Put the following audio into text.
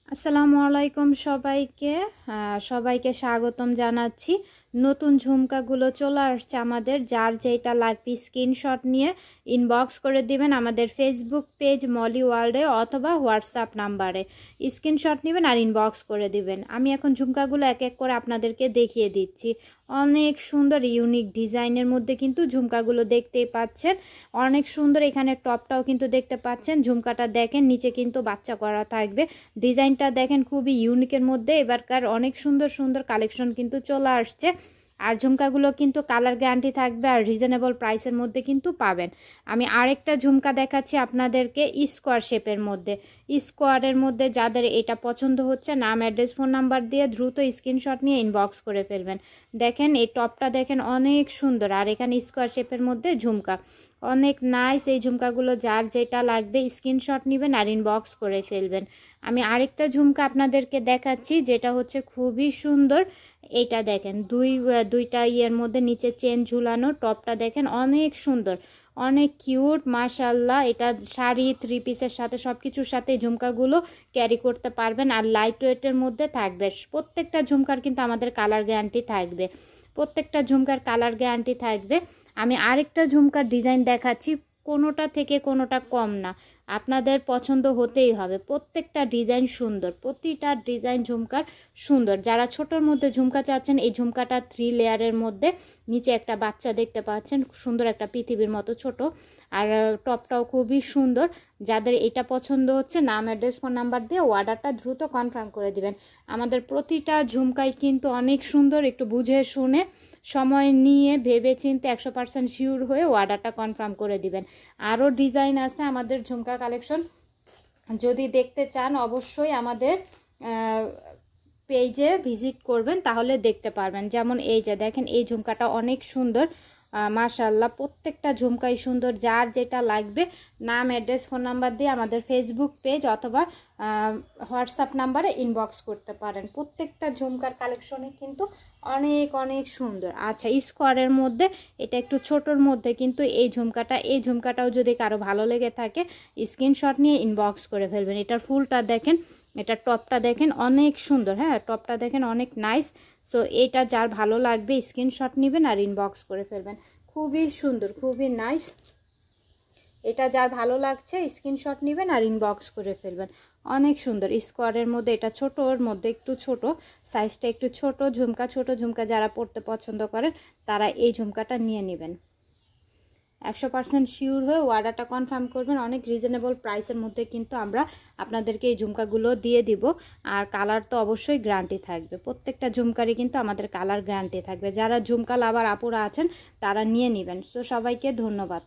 আসসালামু আলাইকুম সবাইকে স্বাগতম জানাচ্ছি। নতুন ঝুমকাগুলো চলে আসছে আমাদের। যার যেটা লাগবে স্ক্রিনশট নিয়ে ইনবক্স করে দিবেন আমাদের ফেসবুক পেজ মলি ওয়ার্ল্ডে অথবা হোয়াটসঅ্যাপ নাম্বারে স্ক্রিনশট নেবেন আর ইনবক্স করে দিবেন। আমি এখন ঝুমকাগুলো এক এক করে আপনাদেরকে দেখিয়ে দিচ্ছি। অনেক সুন্দর ইউনিক ডিজাইনের মধ্যে কিন্তু ঝুমকাগুলো দেখতেই পাচ্ছেন। অনেক সুন্দর, এখানে টপটাও কিন্তু দেখতে পাচ্ছেন। ঝুমকাটা দেখেন, নিচে কিন্তু বাচ্চা করা থাকবে। ডিজাইনটা দেখেন, খুবই ইউনিকের মধ্যে এবারকার অনেক সুন্দর সুন্দর কালেকশন কিন্তু চলে আসছে। আর ঝুমকাগুলো কিন্তু কালার গ্যারান্টি থাকবে আর রিজনেবল প্রাইসের মধ্যে কিন্তু পাবেন। আমি আরেকটা ঝুমকা দেখাচ্ছি আপনাদেরকে স্কোয়ার শেপের মধ্যে। স্কোয়ারের মধ্যে যাদের এটা পছন্দ হচ্ছে, নাম অ্যাড্রেস ফোন নাম্বার দিয়ে দ্রুত স্ক্রিনশট নিয়ে ইনবক্স করে ফেলবেন। দেখেন এই টপটা দেখেন, অনেক সুন্দর। আর এখানে স্কোয়ার শেপের মধ্যে ঝুমকা, অনেক নাইস। এই ঝুমকাগুলো যার যেটা লাগবে স্ক্রিনশট নেবেন আর ইনবক্স করে ফেলবেন। আমি আরেকটা ঝুমকা আপনাদেরকে দেখাচ্ছি যেটা হচ্ছে খুবই সুন্দর। এইটা দেখেন, দুইটা ইয়ের মধ্যে নিচে চেন ঝুলানো। টপটা দেখেন অনেক সুন্দর, অনেক কিউট মাশাআল্লাহ। এটা শাড়ি, থ্রি পিসের সাথে সব কিছুর সাথে ঝুমকাগুলো ক্যারি করতে পারবেন। আর লাইট ওয়েটের মধ্যে থাকবে। প্রত্যেকটা ঝুমকার কিন্তু আমাদের কালার গ্যারান্টি থাকবে। প্রত্যেকটা ঝুমকার কালার গ্যারান্টি থাকবে। আমি আরেকটা ঝুমকার ডিজাইন দেখাচ্ছি, কোনোটা থেকে কোনোটা কম না, আপনাদের পছন্দ হতেই হবে। প্রত্যেকটা ডিজাইন সুন্দর, প্রতিটা ডিজাইন ঝুমকার সুন্দর। যারা ছোটোর মধ্যে ঝুমকা চাচ্ছেন, এই ঝুমকাটা 3 লেয়ারের মধ্যে, নিচে একটা বাচ্চা দেখতে পাচ্ছেন, সুন্দর একটা পৃথিবীর মতো ছোট। আর টপটাও খুবই সুন্দর। যাদের এটা পছন্দ হচ্ছে, নাম অ্যাড্রেস ফোন নাম্বার দিয়ে অর্ডারটা দ্রুত কনফার্ম করে দিবেন। আমাদের প্রতিটা ঝুমকাই কিন্তু অনেক সুন্দর। একটু বুঝে শুনে সময় নিয়ে ভেবে চিন্তে 100% শিওর হয়ে অর্ডারটা কনফার্ম করে দিবেন। আরও ডিজাইন আছে আমাদের ঝুমকা কালেকশন, যদি দেখতে চান অবশ্যই আমাদের পেজে ভিজিট করবেন, তাহলে দেখতে পারবেন। যেমন এই যে দেখেন, এই ঝুমকাটা অনেক সুন্দর মাশাআল্লাহ। প্রত্যেকটা ঝুমকাই সুন্দর। যার যেটা লাগবে নাম অ্যাড্রেস ফোন নাম্বার দিয়ে আমাদের ফেসবুক পেজ অথবা হোয়াটসঅ্যাপ নাম্বারে ইনবক্স করতে পারেন। প্রত্যেকটা ঝুমকার কালেকশনই কিন্তু অনেক অনেক সুন্দর। আচ্ছা, স্কোয়ারের মধ্যে এটা একটু ছোটোর মধ্যে কিন্তু এই ঝুমকাটাও যদি কারো ভালো লেগে থাকে স্ক্রিনশট নিয়ে ইনবক্স করে ফেলবেন। এটার ফুলটা দেখেন, এটা টপটা দেখেন অনেক সুন্দর। হ্যাঁ, টপটা দেখেন অনেক নাইস। সো এটা যার ভালো লাগবে স্ক্রিনশট নেবেন আর ইনবক্স করে ফেলবেন। খুবই সুন্দর, খুবই নাইস। এটা যার ভালো লাগছে স্ক্রিনশট নেবেন আর ইনবক্স করে ফেলবেন। অনেক সুন্দর স্কোয়ারের মধ্যে, এটা ছোট, ওর মধ্যে একটু ছোট, সাইজটা একটু ছোট ঝুমকা। ছোট ঝুমকা যারা পড়তে পছন্দ করেন তারা এই ঝুমকাটা নিয়ে নেবেন। 100% শিওর হয়ে অর্ডারটা কনফার্ম করবেন। অনেক রিজনেবল প্রাইসের মধ্যে কিন্তু আমরা আপনাদেরকে এই ঝুমকাগুলো দিয়ে দিব। আর কালার তো অবশ্যই গ্যারান্টি থাকবে। প্রত্যেকটা ঝুমকারই কিন্তু আমাদের কালার গ্যারান্টি থাকবে। যারা ঝুমকা লাভার আপুরা আছেন তারা নিয়ে নেবেন। সো সবাইকে ধন্যবাদ।